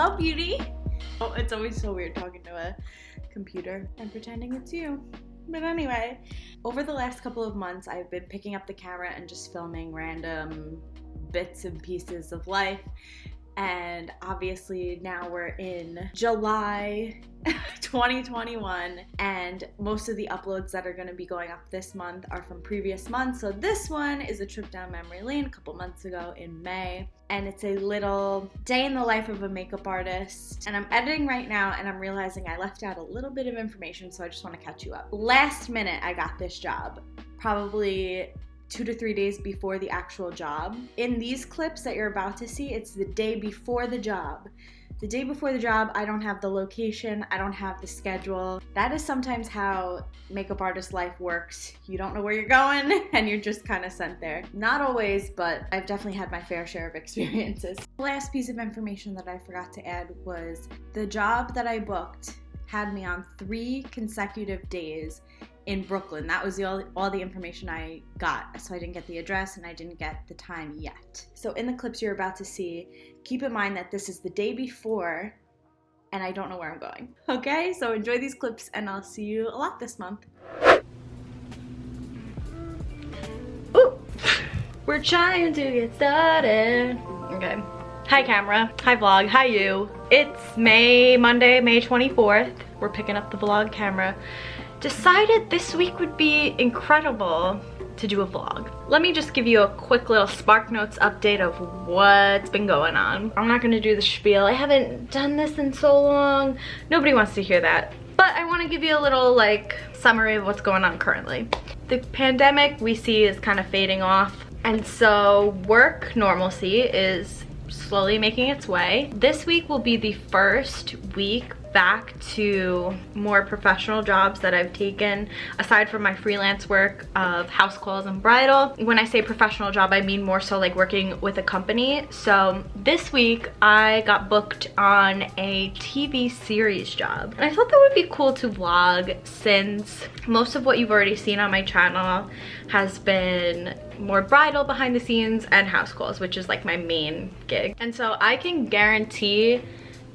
Hello, beauty. Oh, it's always so weird talking to a computer and pretending it's you. But anyway, over the last couple of months, I've been picking up the camera and just filming random bits and pieces of life. And obviously now we're in July 2021, and most of the uploads that are going to be going up this month are from previous months. So this one is a trip down memory lane a couple months ago in May, and it's a little day in the life of a makeup artist. And I'm editing right now and I'm realizing I left out a little bit of information, so I just want to catch you up. Last minute I got this job, probably 2 to 3 days before the actual job. In these clips that you're about to see, it's the day before the job. The day before the job, I don't have the location, I don't have the schedule. That is sometimes how makeup artist life works. You don't know where you're going and you're just kind of sent there. Not always, but I've definitely had my fair share of experiences. The last piece of information that I forgot to add was the job that I booked had me on 3 consecutive days in Brooklyn. That was all the information I got. So I didn't get the address and I didn't get the time yet. So in the clips you're about to see, keep in mind that this is the day before and I don't know where I'm going. Okay, so enjoy these clips and I'll see you a lot this month. Ooh, we're trying to get started. Okay. Hi camera, hi vlog, hi you. It's Monday, May 24th. We're picking up the vlog camera. Decided this week would be incredible to do a vlog. Let me just give you a quick little Spark Notes update of what's been going on. I'm not gonna do the spiel. I haven't done this in so long. Nobody wants to hear that. But I wanna give you a little summary of what's going on currently. The pandemic we see is kind of fading off. And so work normalcy is slowly making its way. This week will be the first week back to more professional jobs that I've taken aside from my freelance work of house calls and bridal. When I say professional job, I mean more so like working with a company. So this week I got booked on a TV series job, and I thought that would be cool to vlog since most of what you've already seen on my channel has been more bridal behind the scenes and house calls, which is like my main gig. And so I can guarantee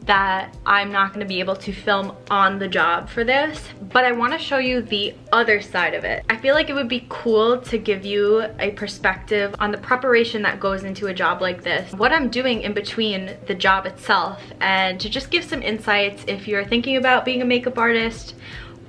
that I'm not gonna be able to film on the job for this, but I wanna show you the other side of it. I feel like it would be cool to give you a perspective on the preparation that goes into a job like this, what I'm doing in between the job itself, and to just give some insights if you're thinking about being a makeup artist,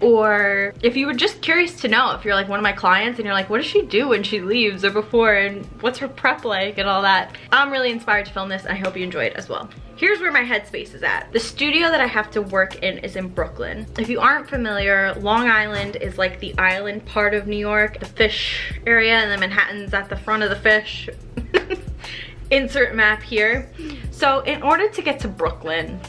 or if you were just curious to know, if you're like one of my clients and you're like, what does she do when she leaves or before, and what's her prep like and all that. I'm really inspired to film this and I hope you enjoy it as well. Here's where my headspace is at. The studio that I have to work in is in Brooklyn. If you aren't familiar, Long Island is like the island part of New York, the fish area, and then Manhattan's at the front of the fish. Insert map here. So in order to get to Brooklyn,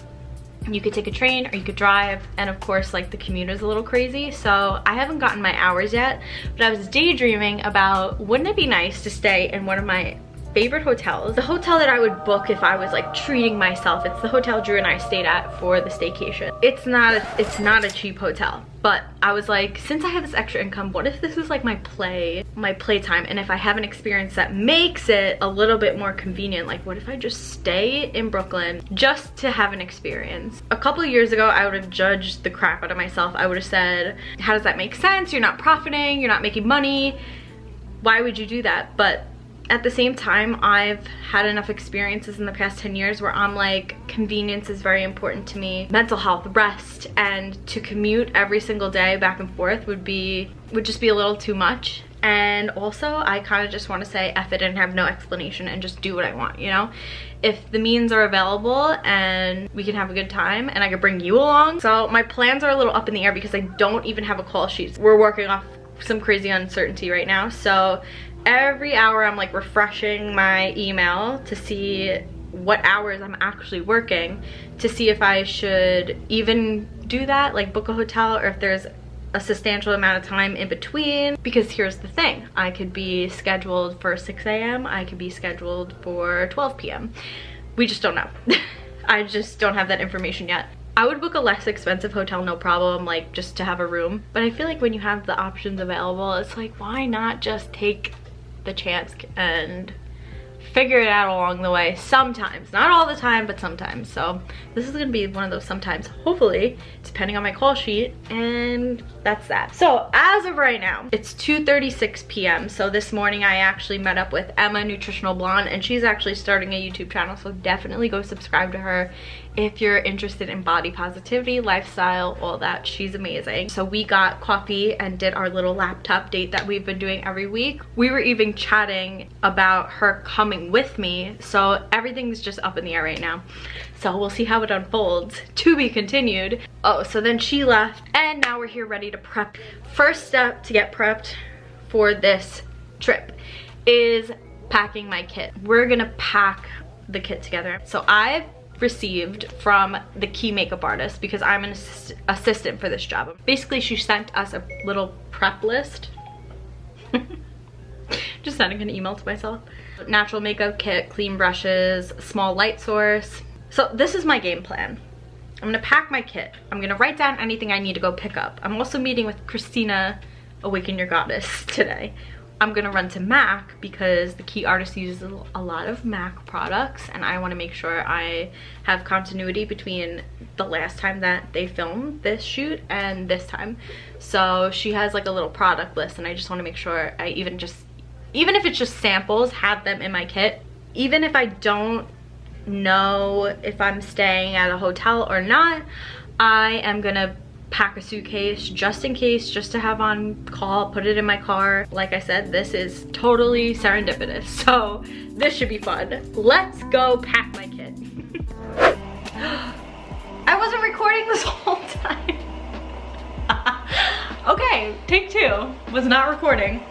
you could take a train or you could drive, and of course like the commute is a little crazy, so I haven't gotten my hours yet, but I was daydreaming about wouldn't it be nice to stay in one of my favorite hotels, the hotel that I would book if I was like treating myself. It's the hotel Drew and I stayed at for the staycation. It's not a cheap hotel, but I was like, since I have this extra income, what if this is like my playtime, and if I have an experience that makes it a little bit more convenient, like what if I just stay in Brooklyn just to have an experience? A couple of years ago I would have judged the crap out of myself. I would have said, how does that make sense? You're not profiting, you're not making money, why would you do that? But at the same time, I've had enough experiences in the past 10 years where I'm like, convenience is very important to me. Mental health, rest, and to commute every single day back and forth would just be a little too much. And also, I kind of just want to say F it and have no explanation and just do what I want, you know? If the means are available and we can have a good time and I could bring you along. So my plans are a little up in the air because I don't even have a call sheet. We're working off some crazy uncertainty right now. So every hour I'm like refreshing my email to see what hours I'm actually working, to see if I should even do that, like book a hotel, or if there's a substantial amount of time in between. Because here's the thing, I could be scheduled for 6 a.m. I could be scheduled for 12 p.m. We just don't know. I just don't have that information yet. I would book a less expensive hotel, no problem, like just to have a room. But I feel like when you have the options available, it's like, why not just take the chance and figure it out along the way sometimes. Not all the time, but sometimes. So this is gonna be one of those sometimes, hopefully, depending on my call sheet, and that's that. So as of right now, it's 2:36 p.m. So this morning I actually met up with Emma, Nutritional Blonde, and she's actually starting a YouTube channel, so definitely go subscribe to her if you're interested in body positivity, lifestyle, all that. She's amazing. So we got coffee and did our little laptop date that we've been doing every week. We were even chatting about her coming with me, so everything's just up in the air right now. So we'll see how it unfolds. To be continued. Oh, so then she left, and now we're here ready to prep. First step to get prepped for this trip is packing my kit. We're gonna pack the kit together. So I've received from the HIIII makeup artist, because I'm an assistant for this job. Basically, she sent us a little prep list. Just sending an email to myself. Natural makeup kit, clean brushes, small light source. So this is my game plan. I'm gonna pack my kit. I'm gonna write down anything I need to go pick up. I'm also meeting with Christina, Awaken Your Goddess, today. I'm gonna run to MAC because the HIIII artist uses a lot of MAC products, and I wanna make sure I have continuity between the last time that they filmed this shoot and this time. So she has like a little product list, and I just wanna make sure I even if it's just samples, have them in my kit. Even if I don't know if I'm staying at a hotel or not, I am gonna pack a suitcase just in case, just to have on call, put it in my car. Like I said, this is totally serendipitous, so this should be fun. Let's go pack my kit. I wasn't recording this whole time. Okay, take two. Was not recording.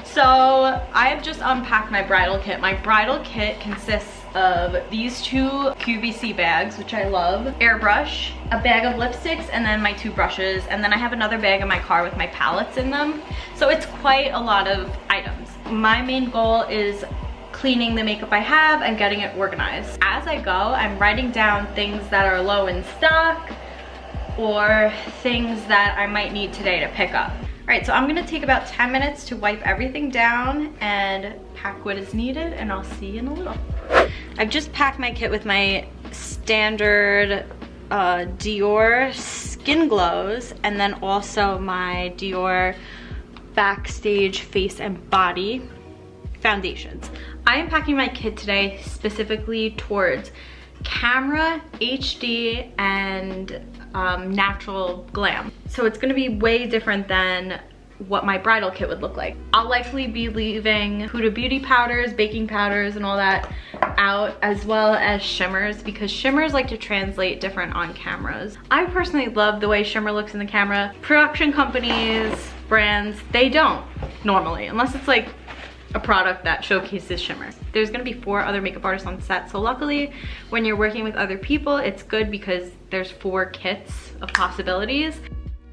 So I have just unpacked my bridal kit. My bridal kit consists of these two QVC bags, which I love, airbrush, a bag of lipsticks, and then my two brushes, and then I have another bag in my car with my palettes in them. So it's quite a lot of items. My main goal is cleaning the makeup I have and getting it organized. As I go, I'm writing down things that are low in stock or things that I might need today to pick up. All right, so I'm gonna take about 10 minutes to wipe everything down and pack what is needed, and I'll see you in a little. I've just packed my kit with my standard Dior Skin Glows, and then also my Dior Backstage Face and Body foundations. I am packing my kit today specifically towards camera, HD, and natural glam. So it's gonna be way different than what my bridal kit would look like. I'll likely be leaving Huda Beauty powders, baking powders, and all that out, as well as shimmers, because shimmers like to translate different on cameras. I personally love the way shimmer looks in the camera. Production companies, brands, they don't normally, unless it's like a product that showcases shimmer. There's gonna be 4 other makeup artists on set, so luckily when you're working with other people, it's good because there's 4 kits of possibilities.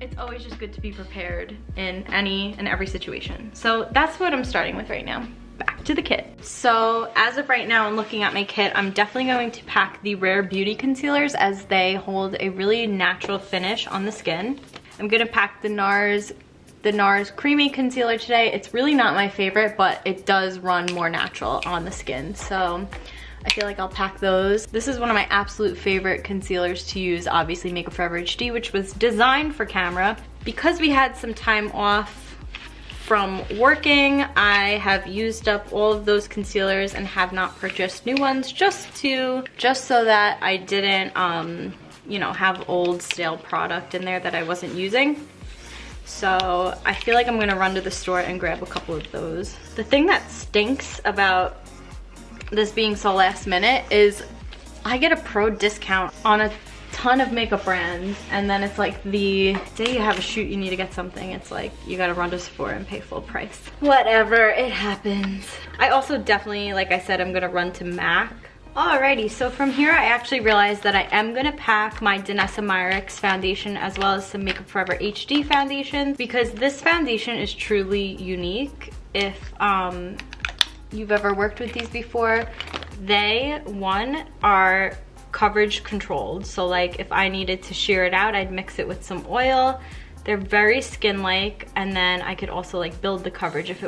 It's always just good to be prepared in any and every situation. So that's what I'm starting with right now. Back to the kit. So as of right now, I'm looking at my kit. I'm definitely going to pack the Rare Beauty concealers, as they hold a really natural finish on the skin. I'm gonna pack the NARS Creamy Concealer today. It's really not my favorite, but it does run more natural on the skin, so I feel like I'll pack those. This is one of my absolute favorite concealers to use, obviously Makeup Forever HD, which was designed for camera. Because we had some time off from working, I have used up all of those concealers and have not purchased new ones, just so that I didn't, you know, have old stale product in there that I wasn't using. So I feel like I'm gonna run to the store and grab a couple of those. The thing that stinks about this being so last minute is I get a pro discount on a ton of makeup brands, and then it's like the day you have a shoot, you need to get something, it's like you gotta run to Sephora and pay full price. Whatever, it happens. I also definitely, like I said, I'm gonna run to MAC. Alrighty, so from here I actually realized that I am gonna pack my Danessa Myricks foundation as well as some Makeup Forever HD foundation, because this foundation is truly unique. If you've ever worked with these before, they, one, are coverage controlled. So like if I needed to sheer it out, I'd mix it with some oil. They're very skin-like, and then I could also like build the coverage if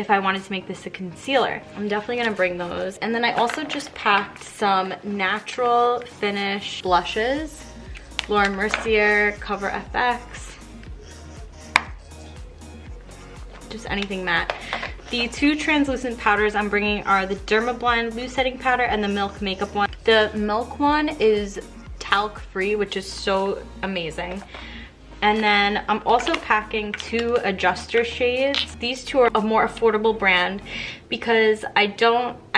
if I wanted to make this a concealer. I'm definitely gonna bring those. And then I also just packed some natural finish blushes. Laura Mercier, Cover FX. Just anything matte. The two translucent powders I'm bringing are the Dermablend Loose Setting Powder and the Milk Makeup one. The Milk one is talc free, which is so amazing. And then I'm also packing two adjuster shades. These two are a more affordable brand because I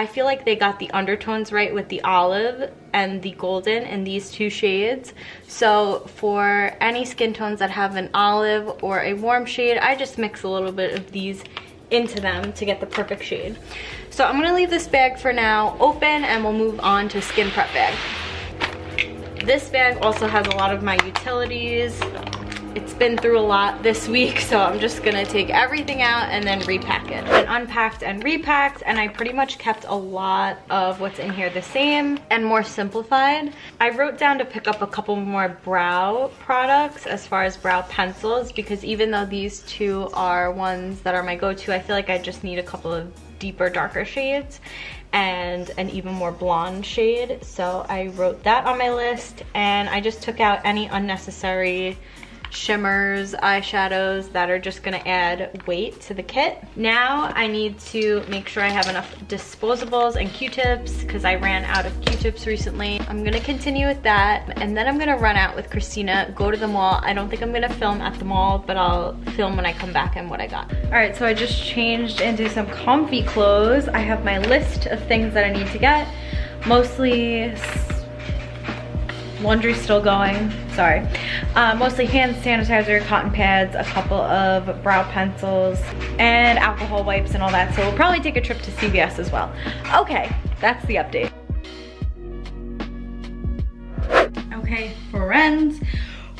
feel like they got the undertones right with the olive and the golden in these two shades. So for any skin tones that have an olive or a warm shade, I just mix a little bit of these into them to get the perfect shade. So I'm gonna leave this bag for now open and we'll move on to skin prep bag. This bag also has a lot of my utilities. It's been through a lot this week, so I'm just gonna take everything out and then repack it. And unpacked and repacked, and I pretty much kept a lot of what's in here the same and more simplified. I wrote down to pick up a couple more brow products as far as brow pencils, because even though these two are ones that are my go-to, I feel like I just need a couple of deeper, darker shades and an even more blonde shade. So I wrote that on my list, and I just took out any unnecessary shimmers, eyeshadows that are just gonna add weight to the kit. Now I need to make sure I have enough disposables and Q-tips because I ran out of Q-tips recently. I'm gonna continue with that, and then I'm gonna run out with Christina, go to the mall. I don't think I'm gonna film at the mall, but I'll film when I come back and what I got. All right, so I just changed into some comfy clothes. I have my list of things that I need to get. Mostly laundry's still going, sorry. Mostly hand sanitizer, cotton pads, a couple of brow pencils, and alcohol wipes and all that. So we'll probably take a trip to CVS as well. Okay, that's the update. Okay, friends,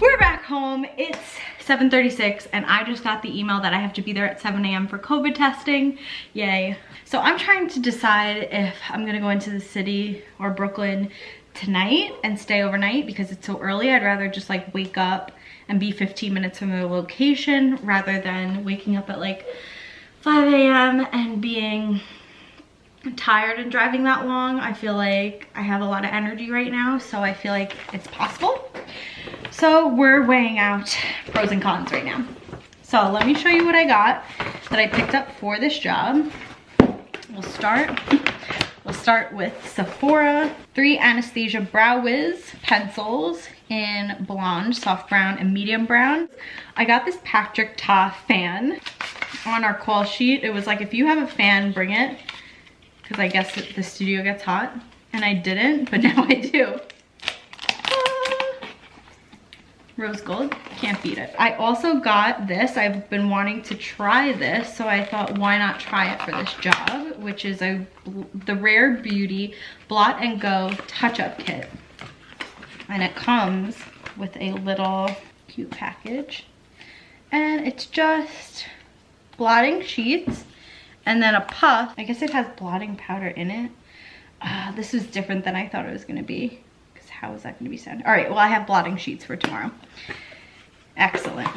we're back home. It's 7:36 and I just got the email that I have to be there at 7 a.m. for COVID testing. Yay. So I'm trying to decide if I'm gonna go into the city or Brooklyn tonight and stay overnight because it's so early. I'd rather just like wake up and be 15 minutes from the location rather than waking up at like 5 a.m. and being tired and driving that long. I feel like I have a lot of energy right now, so I feel like it's possible. So we're weighing out pros and cons right now. So let me show you what I got that I picked up for this job. We'll start with Sephora 3 Anastasia Brow Wiz pencils in blonde, soft brown, and medium brown. I got this Patrick Ta fan on our call sheet. It was like, if you have a fan, bring it, because I guess the studio gets hot. And I didn't, but now I do. Rose gold, can't beat it. I also got this. I've been wanting to try this, so I thought, why not try it for this job, which is the Rare Beauty Blot and Go touch-up kit. And it comes with a little cute package. And it's just blotting sheets and then a puff. I guess it has blotting powder in it. This is different than I thought it was gonna be. How is that going to be said? All right, well, I have blotting sheets for tomorrow. Excellent.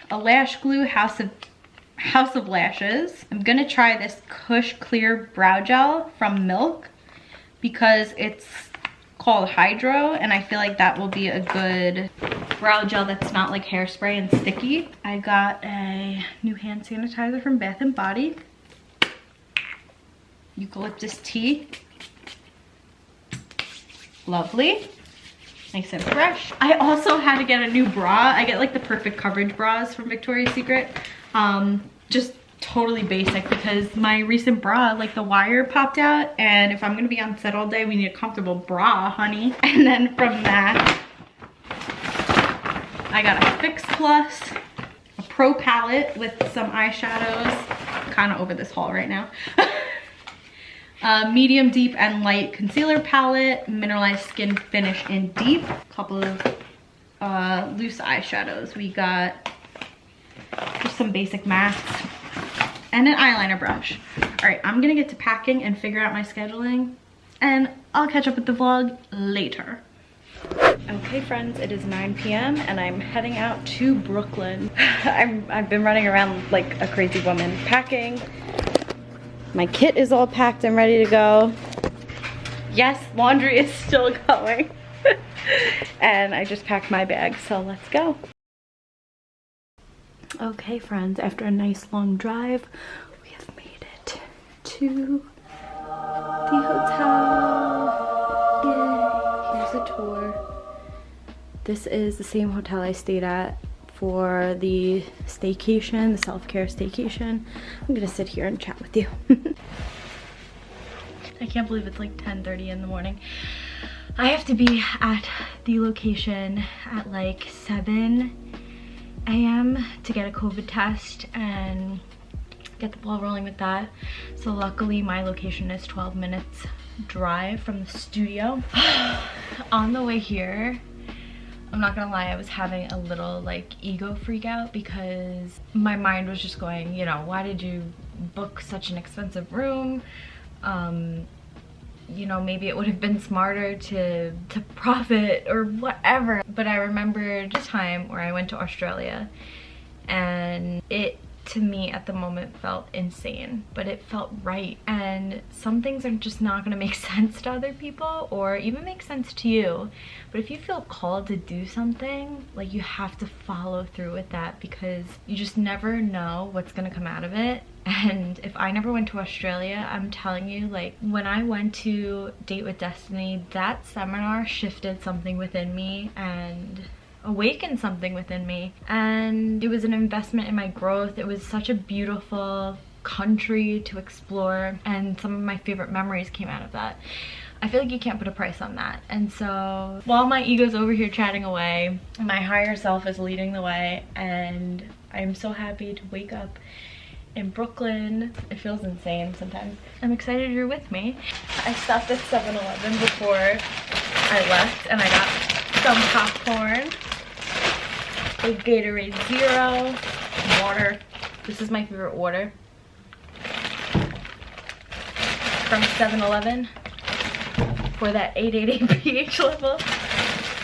A lash glue, House of Lashes. I'm going to try this Kush Clear Brow Gel from Milk because it's called Hydro, and I feel like that will be a good brow gel that's not like hairspray and sticky. I got a new hand sanitizer from Bath & Body. Eucalyptus tea. Lovely. Nice and fresh. I also had to get a new bra. I get like the perfect coverage bras from Victoria's Secret. Just totally basic because my recent bra, like the wire popped out, and if I'm gonna be on set all day, we need a comfortable bra, honey. And then from that, I got a Fix Plus, a Pro palette with some eyeshadows. Kind of over this haul right now. Medium, deep, and light concealer palette, mineralized skin finish in deep, a couple of loose eyeshadows. We got just some basic mattes and an eyeliner brush. All right, I'm gonna get to packing and figure out my scheduling, and I'll catch up with the vlog later. Okay friends, it is 9 p.m. and I'm heading out to Brooklyn. I've been running around like a crazy woman, packing, My kit is all packed and ready to go. Yes, laundry is still going. And I just packed my bag, so let's go. Okay, friends, after a nice long drive, we have made it to the hotel. Yay! Here's a tour. This is the same hotel I stayed at for the staycation, the self-care staycation. I'm gonna sit here and chat with you. I can't believe it's like 10:30 in the morning. I have to be at the location at like 7 a.m. to get a COVID test and get the ball rolling with that. So luckily my location is 12 minutes drive from the studio. On the way here, I'm not gonna lie, I was having a little like ego freak out because my mind was just going, you know, why did you book such an expensive room? You know, maybe it would have been smarter to profit or whatever. But I remembered a time where I went to Australia and it, to me at the moment, felt insane, but it felt right. And some things are just not gonna make sense to other people or even make sense to you. But if you feel called to do something, like, you have to follow through with that because you just never know what's gonna come out of it. And if I never went to Australia, I'm telling you, like, when I went to Date with Destiny, that seminar shifted something within me and awakened something within me, and it was an investment in my growth. It was such a beautiful country to explore, and some of my favorite memories came out of that. I feel like you can't put a price on that. And so while my ego's over here chatting away, my higher self is leading the way, and I'm so happy to wake up in Brooklyn. It feels insane sometimes. I'm excited you're with me. I stopped at 7-Eleven before I left and I got some popcorn, a Gatorade Zero, water. This is my favorite water from 7-Eleven for that 888 pH level.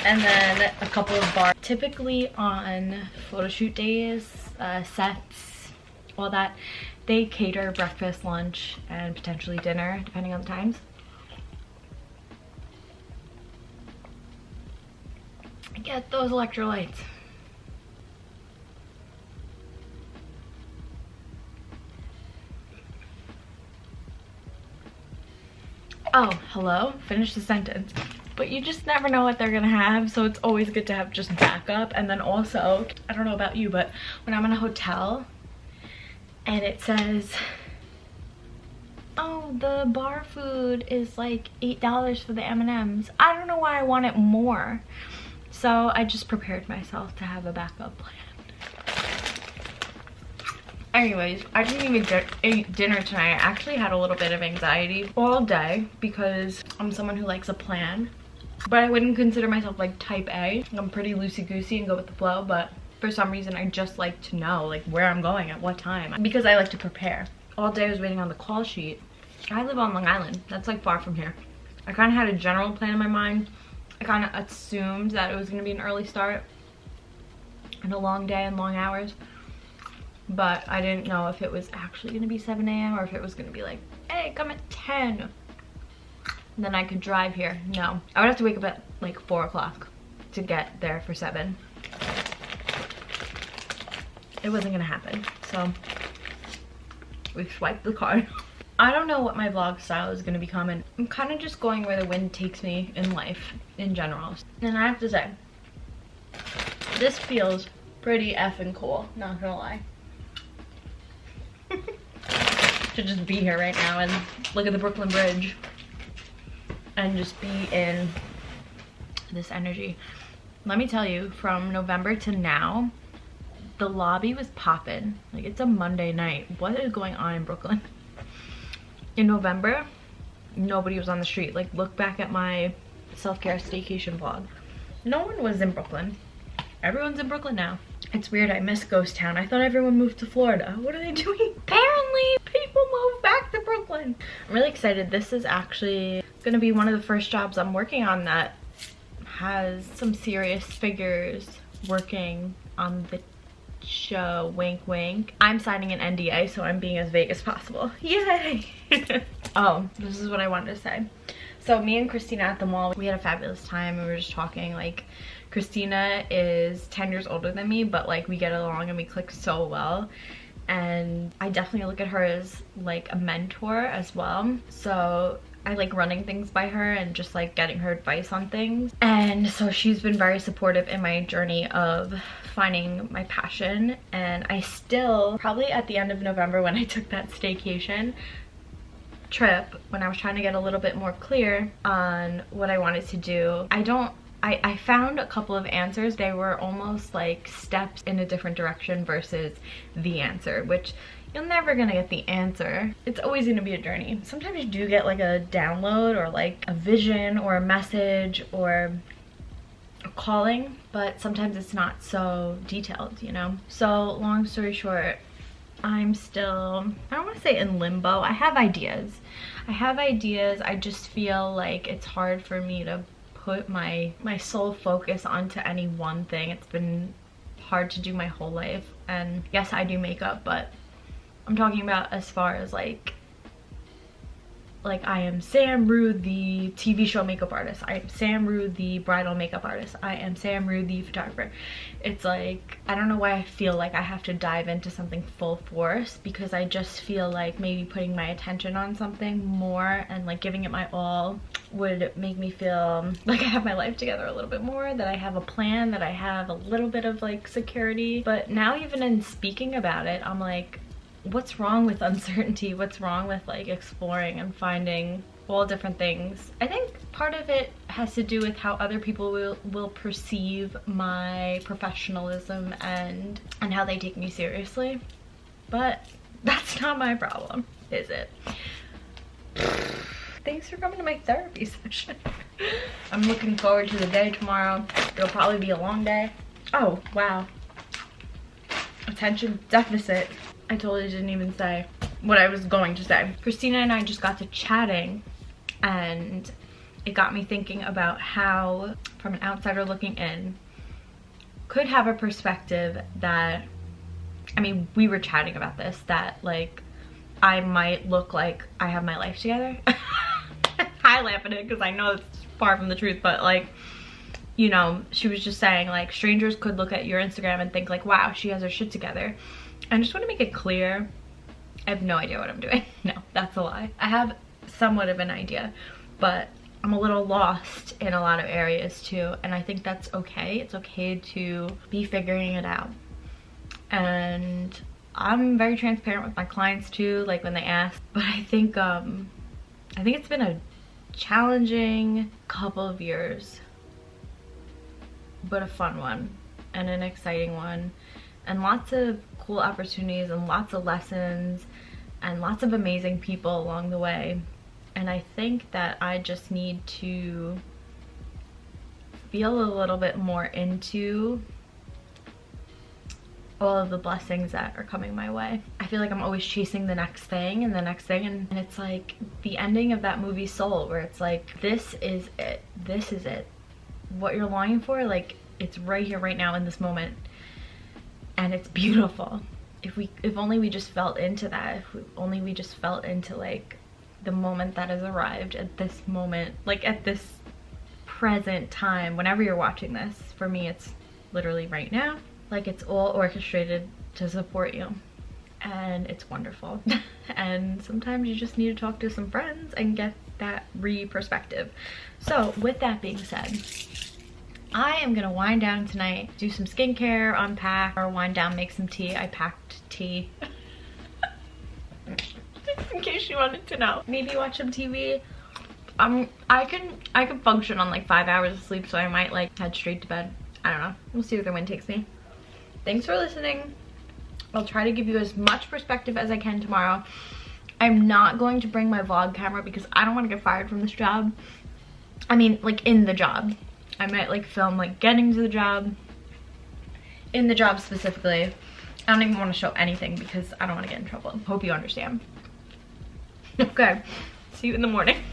And then a couple of bars. Typically on photo shoot days, sets, all that, they cater breakfast, lunch, and potentially dinner, depending on the times. Get those electrolytes. Oh, hello? Finish the sentence. But you just never know what they're gonna have, so it's always good to have just backup. And then also, I don't know about you, but when I'm in a hotel and it says, oh, the bar food is like $8 for the M&Ms, I don't know why I want it more. So I just prepared myself to have a backup plan. Anyways, I didn't even eat dinner tonight. I actually had a little bit of anxiety all day because I'm someone who likes a plan. But I wouldn't consider myself like type A. I'm pretty loosey-goosey and go with the flow, but for some reason I just like to know like where I'm going at what time because I like to prepare. All day I was waiting on the call sheet. I live on Long Island. That's like far from here. I kind of had a general plan in my mind. I kind of assumed that it was going to be an early start and a long day and long hours. But I didn't know if it was actually going to be 7 a.m. or if it was going to be like, hey, come at 10. And then I could drive here. No. I would have to wake up at like 4 o'clock to get there for 7. It wasn't going to happen. So we swiped the card. I don't know what my vlog style is going to become. And I'm kind of just going where the wind takes me in life in general. And I have to say, this feels pretty effing cool. Not going to lie. To just be here right now and look at the Brooklyn Bridge and just be in this energy. Let me tell you, from November to now, the lobby was popping. Like, it's a Monday night. What is going on in Brooklyn? In November, nobody was on the street. Like, look back at my self-care staycation vlog. No one was in Brooklyn. Everyone's in Brooklyn now. It's weird, I miss Ghost Town. I thought everyone moved to Florida. What are they doing? Apparently, people moved back to Brooklyn. I'm really excited. This is actually gonna be one of the first jobs I'm working on that has some serious figures working on the show, wink wink. I'm signing an NDA, so I'm being as vague as possible. Yay! Oh, this is what I wanted to say. So me and Christina at the mall, we had a fabulous time. We were just talking. Like, Christina is 10 years older than me, but like we get along and we click so well. And I definitely look at her as like a mentor as well. So I like running things by her and just like getting her advice on things. And so she's been very supportive in my journey of finding my passion. And I still, probably at the end of November when I took that staycation trip, when I was trying to get a little bit more clear on what I wanted to do, I found a couple of answers. They were almost like steps in a different direction versus the answer, which you're never gonna get the answer. It's always gonna be a journey. Sometimes you do get like a download or like a vision or a message or a calling, but sometimes it's not so detailed, you know? So long story short, I'm still, I don't want to say in limbo. I have ideas. I just feel like it's hard for me to put my sole focus onto any one thing. It's been hard to do my whole life. And yes, I do makeup, but I'm talking about as far as like I am MUA, the TV show makeup artist. I am MUA, the bridal makeup artist. I am MUA, the photographer. It's like, I don't know why I feel like I have to dive into something full force, because I just feel like maybe putting my attention on something more and like giving it my all would make me feel like I have my life together a little bit more, that I have a plan, that I have a little bit of like security. But now even in speaking about it, I'm like, what's wrong with uncertainty? What's wrong with like exploring and finding all different things? I think part of it has to do with how other people will perceive my professionalism and how they take me seriously. But that's not my problem, is it? Thanks for coming to my therapy session. I'm looking forward to the day tomorrow. It'll probably be a long day. Oh, wow. Attention deficit. I totally didn't even say what I was going to say. Christina and I just got to chatting, and it got me thinking about how, from an outsider looking in, could have a perspective that, I mean, we were chatting about this, that like I might look like I have my life together. I laugh at it because I know it's far from the truth, but like, you know, she was just saying like strangers could look at your Instagram and think like, wow, she has her shit together. I just want to make it clear, I have no idea what I'm doing. No, that's a lie. I have somewhat of an idea, but I'm a little lost in a lot of areas too, and I think that's okay. It's okay to be figuring it out. And I'm very transparent with my clients too, like when they ask. But I think it's been a challenging couple of years, but a fun one and an exciting one, and lots of cool opportunities and lots of lessons and lots of amazing people along the way. And I think that I just need to feel a little bit more into all of the blessings that are coming my way. I feel like I'm always chasing the next thing and the next thing, and it's like the ending of that movie Soul, where it's like, this is it, this is it. What you're longing for, like, it's right here, right now, in this moment. And it's beautiful. If only we just felt into that, if only we just felt into like the moment that has arrived at this moment, like at this present time, whenever you're watching this. For me, it's literally right now. Like, it's all orchestrated to support you, and it's wonderful. And sometimes you just need to talk to some friends and get that perspective. So with that being said, I am gonna wind down tonight, do some skincare, unpack, or wind down, make some tea. I packed tea. Just in case you wanted to know. Maybe watch some TV. I can function on like 5 hours of sleep, so I might like head straight to bed. I don't know. We'll see where the wind takes me. Thanks for listening. I'll try to give you as much perspective as I can tomorrow. I'm not going to bring my vlog camera because I don't want to get fired from this job. I mean, like, in the job. I might like film like getting to the job, in the job specifically. I don't even want to show anything because I don't want to get in trouble. Hope you understand. Okay, see you in the morning.